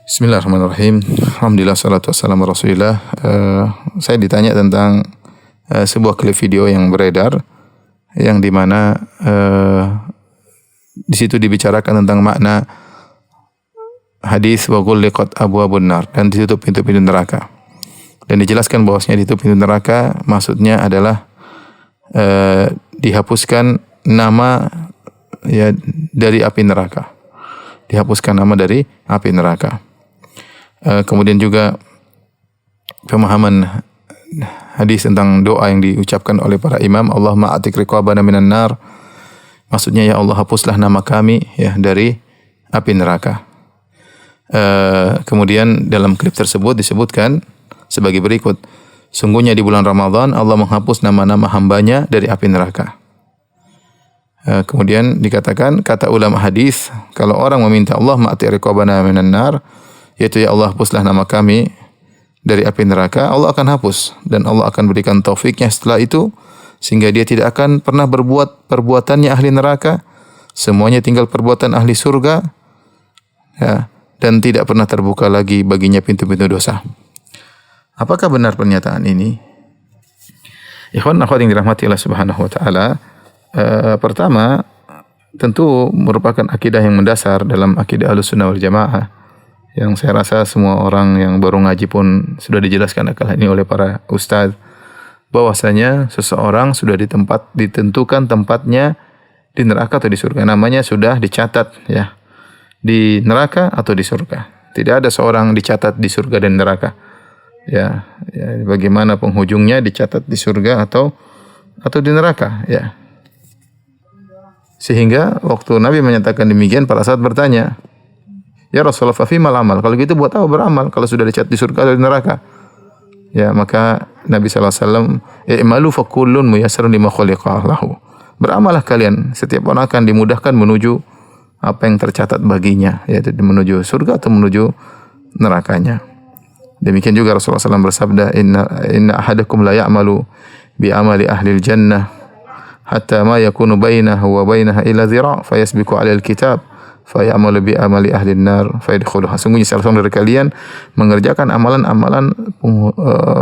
Bismillahirrahmanirrahim. Alhamdulillah salatu wassalamu Rasulillah. Saya ditanya tentang sebuah klip video yang beredar yang di mana di situ dibicarakan tentang makna hadis wa ghulliqat abwabun nar dan ditutup pintu-pintu neraka. Dan dijelaskan bahwasanya ditutup pintu neraka maksudnya adalah dihapuskan nama ya dari api neraka. Dihapuskan nama dari api neraka. Kemudian juga pemahaman hadis tentang doa yang diucapkan oleh para imam, Allahumma atik riqabana minan nar. Maksudnya ya Allah hapuslah nama kami ya dari api neraka. Kemudian dalam klip tersebut disebutkan sebagai berikut. Sungguhnya di bulan Ramadan Allah menghapus nama-nama hambanya dari api neraka. Kemudian dikatakan kata ulama hadis, kalau orang meminta Allah ma'ati riqabana minan nar, yaitu ya Allah hapuslah nama kami dari api neraka, Allah akan hapus dan Allah akan berikan taufiknya setelah itu sehingga dia tidak akan pernah berbuat perbuatannya ahli neraka, semuanya tinggal perbuatan ahli surga ya, dan tidak pernah terbuka lagi baginya pintu-pintu dosa. Apakah benar pernyataan ini? Ikhwan akhwat yang dirahmati Allah Subhanahu wa taala, pertama tentu merupakan akidah yang mendasar dalam akidah Ahlussunnah wal Jamaah, yang saya rasa semua orang yang baru ngaji pun sudah dijelaskan akan ini oleh para ustaz, bahwasanya seseorang sudah ditentukan tempatnya di neraka atau di surga, namanya sudah dicatat ya di neraka atau di surga. Tidak ada seorang dicatat di surga dan neraka ya, bagaimana penghujungnya dicatat di surga atau di neraka ya. Sehingga waktu Nabi menyatakan demikian, para sahabat bertanya, ya Rasulullah, fa fimal amal? Kalau gitu buat apa beramal kalau sudah dicatat di surga atau di neraka? Ya, maka Nabi sallallahu alaihi wasallam, "I'malu fa kullun muyassarun lima khuliqa lahu." Beramalah kalian, setiap orang akan dimudahkan menuju apa yang tercatat baginya, yaitu menuju surga atau menuju nerakanya. Demikian juga Rasulullah SAW bersabda, "Inna ahadakum la ya'malu bi amali ahli al-jannah hatta ma yakunu bainahu wa bainaha illa dhira' fayasbiqu 'alal kitab fayamalu bi amali ahli an-nar fayadkhuluha." Sungguhnya salah seorang dari kalian mengerjakan amalan-amalan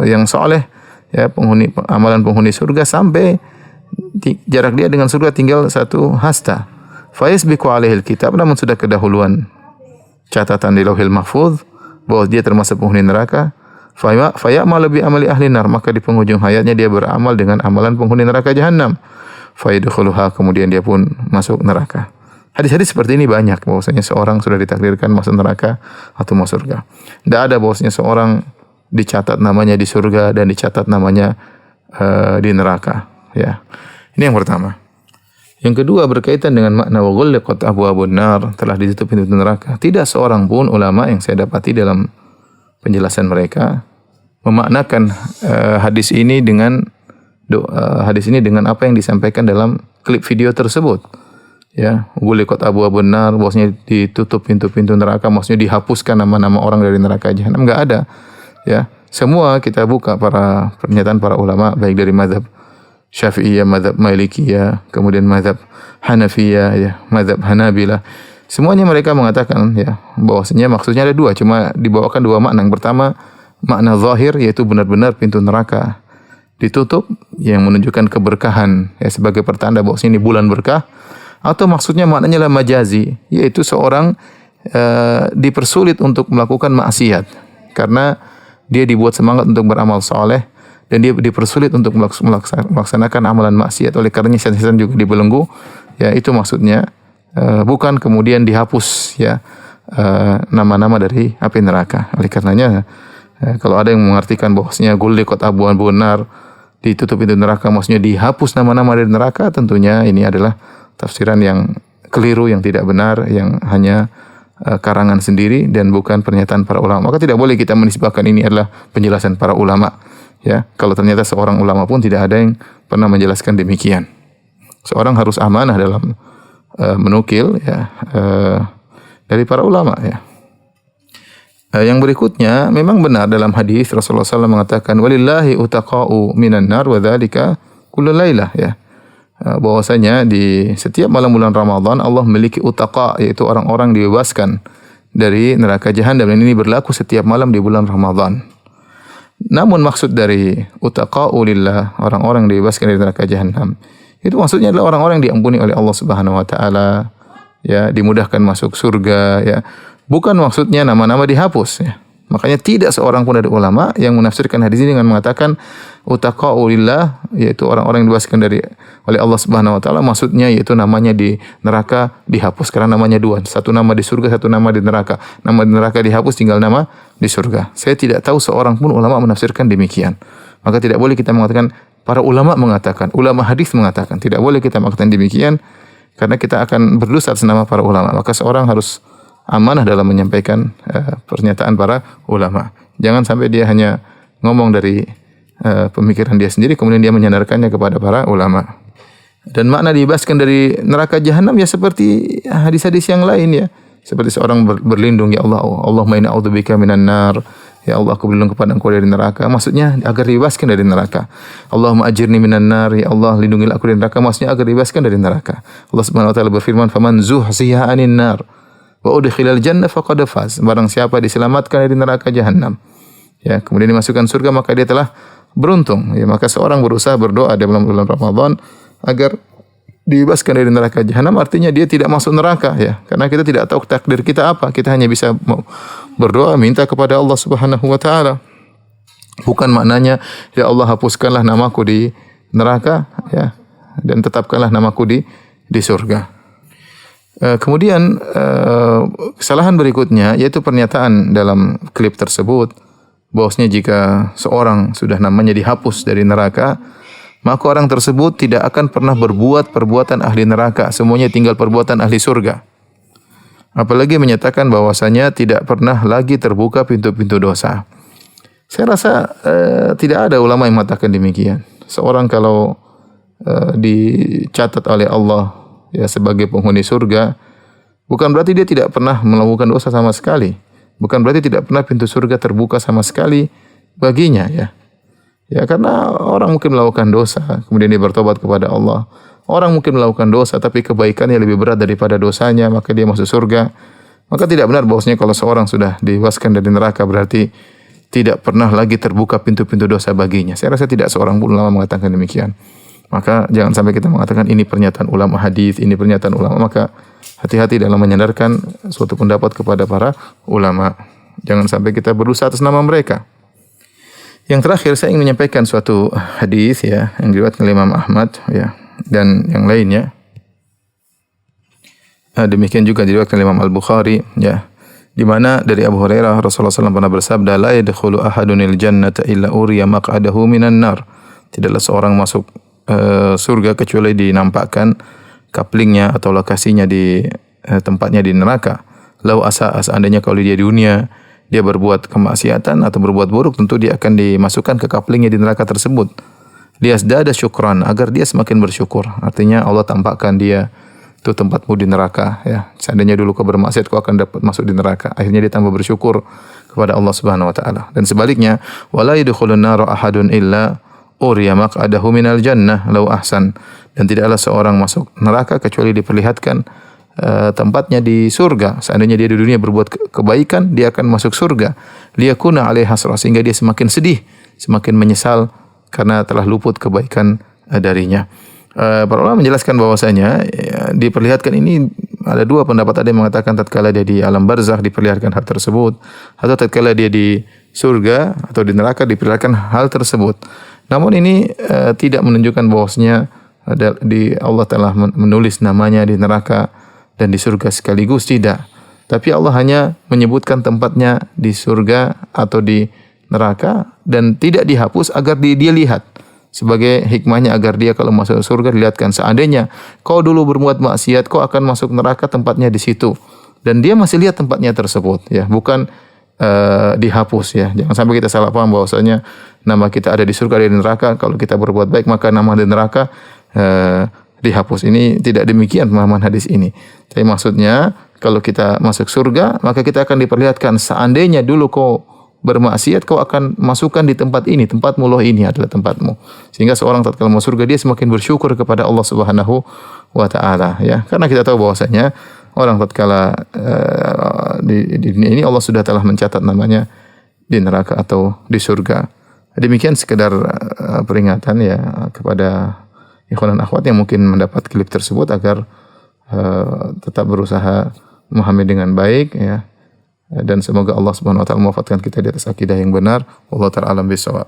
yang saleh ya, amalan penghuni surga sampai jarak dia dengan surga tinggal satu hasta. Fayasbiqu 'alaihil kitab, namun sudah kedahuluan catatan di Lauhil Mahfuz bahwa dia termasuk penghuni neraka. Fayamalu bi amali ahli an-nar, maka di penghujung hayatnya dia beramal dengan amalan penghuni neraka jahanam. Fayadkhuluha, kemudian dia pun masuk neraka. Hadis-hadis seperti ini banyak, bahwasanya seorang sudah ditakdirkan masuk neraka atau masuk surga. Tidak ada bahwasanya seorang dicatat namanya di surga dan dicatat namanya di neraka. Ya, ini yang pertama. Yang kedua berkaitan dengan makna wa ghulliqat abwabun nar, telah ditutup pintu neraka. Tidak seorang pun ulama yang saya dapati dalam penjelasan mereka memaknakan hadis ini dengan apa yang disampaikan dalam klip video tersebut. Ya, ghulliqat abwabun nar, bahwasanya ditutup pintu-pintu neraka, maksudnya dihapuskan nama-nama orang dari neraka jahanam. Enggak ada. Ya, semua kita buka para pernyataan para ulama baik dari mazhab Syafi'iyah, mazhab Malikiyah, kemudian mazhab Hanafiyah, ya, mazhab Hanabilah. Semuanya mereka mengatakan ya bahwasanya maksudnya ada dua, cuma dibawakan dua makna. Yang pertama, makna zahir, yaitu benar-benar pintu neraka ditutup yang menunjukkan keberkahan ya, sebagai pertanda bahwasanya ini bulan berkah. Atau maksudnya maknanya adalah majazi, yaitu seorang dipersulit untuk melakukan maksiat karena dia dibuat semangat untuk beramal saleh dan dia dipersulit untuk melaksanakan amalan maksiat, oleh karenanya setan juga dibelenggu ya, itu maksudnya bukan kemudian dihapus ya nama-nama dari api neraka. Oleh karenanya kalau ada yang mengartikan bahwasanya ghulliqat abwabun nar, ditutup pintu neraka, maksudnya dihapus nama-nama dari neraka, tentunya ini adalah tafsiran yang keliru, yang tidak benar, yang hanya karangan sendiri dan bukan pernyataan para ulama. Maka tidak boleh kita menisbahkan ini adalah penjelasan para ulama. Ya, kalau ternyata seorang ulama pun tidak ada yang pernah menjelaskan demikian. Seorang harus amanah dalam menukil ya dari para ulama ya. Yang berikutnya memang benar dalam hadis Rasulullah SAW mengatakan walillahi utaqa'u minan nar wa dzalika kullu lailah ya. Bahwasanya di setiap malam bulan Ramadan Allah memiliki utaqa, yaitu orang-orang dibebaskan dari neraka jahanam, dan ini berlaku setiap malam di bulan Ramadan. Namun maksud dari utaqa'u lillah, orang-orang yang dibebaskan dari neraka jahanam, itu maksudnya adalah orang-orang yang diampuni oleh Allah Subhanahu wa taala, ya, dimudahkan masuk surga, ya. Bukan maksudnya nama-nama dihapus, ya. Makanya tidak seorang pun dari ulama yang menafsirkan hadis ini dengan mengatakan utaqa'u lillah, yaitu orang-orang yang dibebaskan dari oleh Allah Subhanahu wa taala, maksudnya yaitu namanya di neraka dihapus karena namanya dua, satu nama di surga, satu nama di neraka. Nama di neraka dihapus, tinggal nama di surga. Saya tidak tahu seorang pun ulama menafsirkan demikian. Maka tidak boleh kita mengatakan para ulama mengatakan, ulama hadis mengatakan, tidak boleh kita mengatakan demikian karena kita akan berdosa atas nama para ulama. Maka seorang harus amanah dalam menyampaikan pernyataan para ulama. Jangan sampai dia hanya ngomong dari pemikiran dia sendiri kemudian dia menyandarkannya kepada para ulama. Dan makna dibebaskan dari neraka jahanam ya seperti hadis-hadis yang lain, ya. Seperti seorang berlindung, ya Allah, Allahumma inna a'udzubika minan nar. Ya Allah, aku berlindung kepada Engkau dari neraka. Maksudnya agar dibebaskan dari neraka. Allahumma ajirni minan nar. Ya Allah, lindungilah aku dari neraka. Maksudnya agar dibebaskan dari neraka. Allah Subhanahu wa taala berfirman, "Faman zuhziha 'anil nar wa udkhilal jannah faqad faz." Barang siapa diselamatkan dari neraka jahanam, ya, kemudian dimasukkan surga, maka dia telah beruntung. Ya, maka seorang berusaha berdoa di bulan Ramadan agar dibebaskan dari neraka jahanam, artinya dia tidak masuk neraka, ya. Karena kita tidak tahu takdir kita apa. Kita hanya bisa berdoa minta kepada Allah Subhanahu wa taala. Bukan maknanya ya Allah hapuskanlah namaku di neraka, ya, dan tetapkanlah namaku di surga. Kemudian kesalahan berikutnya yaitu pernyataan dalam klip tersebut bahwasanya jika seorang sudah namanya dihapus dari neraka, maka orang tersebut tidak akan pernah berbuat perbuatan ahli neraka, semuanya tinggal perbuatan ahli surga. Apalagi menyatakan bahwasanya tidak pernah lagi terbuka pintu-pintu dosa. Saya rasa tidak ada ulama yang mengatakan demikian. Seorang kalau dicatat oleh Allah, ya, sebagai penghuni surga, bukan berarti dia tidak pernah melakukan dosa sama sekali. Bukan berarti tidak pernah pintu surga terbuka sama sekali baginya, ya. Ya, karena orang mungkin melakukan dosa, kemudian dia bertobat kepada Allah. Orang mungkin melakukan dosa, tapi kebaikannya lebih berat daripada dosanya, maka dia masuk surga. Maka tidak benar bahwasanya kalau seorang sudah dibebaskan dari neraka, berarti tidak pernah lagi terbuka pintu-pintu dosa baginya. Saya rasa tidak seorang pun ulama mengatakan demikian. Maka jangan sampai kita mengatakan ini pernyataan ulama hadis, ini pernyataan ulama. Maka hati-hati dalam menyandarkan suatu pendapat kepada para ulama. Jangan sampai kita berusaha atas nama mereka. Yang terakhir saya ingin menyampaikan suatu hadis, ya, yang diriwayatkan oleh Imam Ahmad, ya, dan yang lainnya. Demikian juga diriwayatkan oleh Imam Al-Bukhari, ya, di mana dari Abu Hurairah Rasulullah SAW pernah bersabda, la yadkhulu ahadunil jannata illa uriya maq'adahu minan nar. Tidaklah seorang masuk surga kecuali dinampakkan kaplingnya atau lokasinya di tempatnya di neraka. Lau asa seandainya kalau dia di dunia dia berbuat kemaksiatan atau berbuat buruk, tentu dia akan dimasukkan ke kaplingnya di neraka tersebut. Liyazdada syukran, agar dia semakin bersyukur. Artinya Allah tampakkan dia, itu tempatmu di neraka, ya. Seandainya dulu kau bermaksiat, kau akan dapat masuk di neraka. Akhirnya dia tambah bersyukur kepada Allah Subhanahu wa taala. Dan sebaliknya, wala yadkhulun nar ahadun illa uriya maq'adahu minal jannah law ahsan. Dan tidaklah seorang masuk neraka kecuali diperlihatkan tempatnya di surga. Seandainya dia di dunia berbuat kebaikan, dia akan masuk surga. Liyakuna alaihi hasrah, sehingga dia semakin sedih, semakin menyesal karena telah luput kebaikan darinya. Para ulama menjelaskan bahwasanya diperlihatkan ini ada dua pendapat. Ada yang mengatakan tatkala dia di alam barzakh diperlihatkan hal tersebut, atau tatkala dia di surga atau di neraka diperlihatkan hal tersebut. Namun ini tidak menunjukkan bahwasanya Allah telah menulis namanya di neraka dan di surga sekaligus, tidak. Tapi Allah hanya menyebutkan tempatnya di surga atau di neraka dan tidak dihapus agar dia lihat. Sebagai hikmahnya agar dia kalau masuk surga dilihatkan, seandainya kau dulu berbuat maksiat, kau akan masuk neraka, tempatnya di situ. Dan dia masih lihat tempatnya tersebut, ya, bukan dihapus, ya. Jangan sampai kita salah paham bahwasanya nama kita ada di surga, ada di neraka. Kalau kita berbuat baik maka nama di neraka dihapus. Ini tidak demikian pemahaman hadis ini. Tapi maksudnya kalau kita masuk surga maka kita akan diperlihatkan, seandainya dulu kau bermaksiat, kau akan masukkan di tempat ini, tempatmu loh, ini adalah tempatmu. Sehingga seorang tatkala masuk surga dia semakin bersyukur kepada Allah Subhanahu wa taala, ya. Karena kita tahu bahwasanya orang tatkala di dunia ini Allah sudah telah mencatat namanya di neraka atau di surga. Demikian sekedar peringatan ya kepada ikhwan dan akhwat yang mungkin mendapat klip tersebut agar tetap berusaha memahami dengan baik ya. Dan semoga Allah Subhanahu wa taala mewafatkan kita di atas akidah yang benar. Wallahu ta'ala alam bissawab.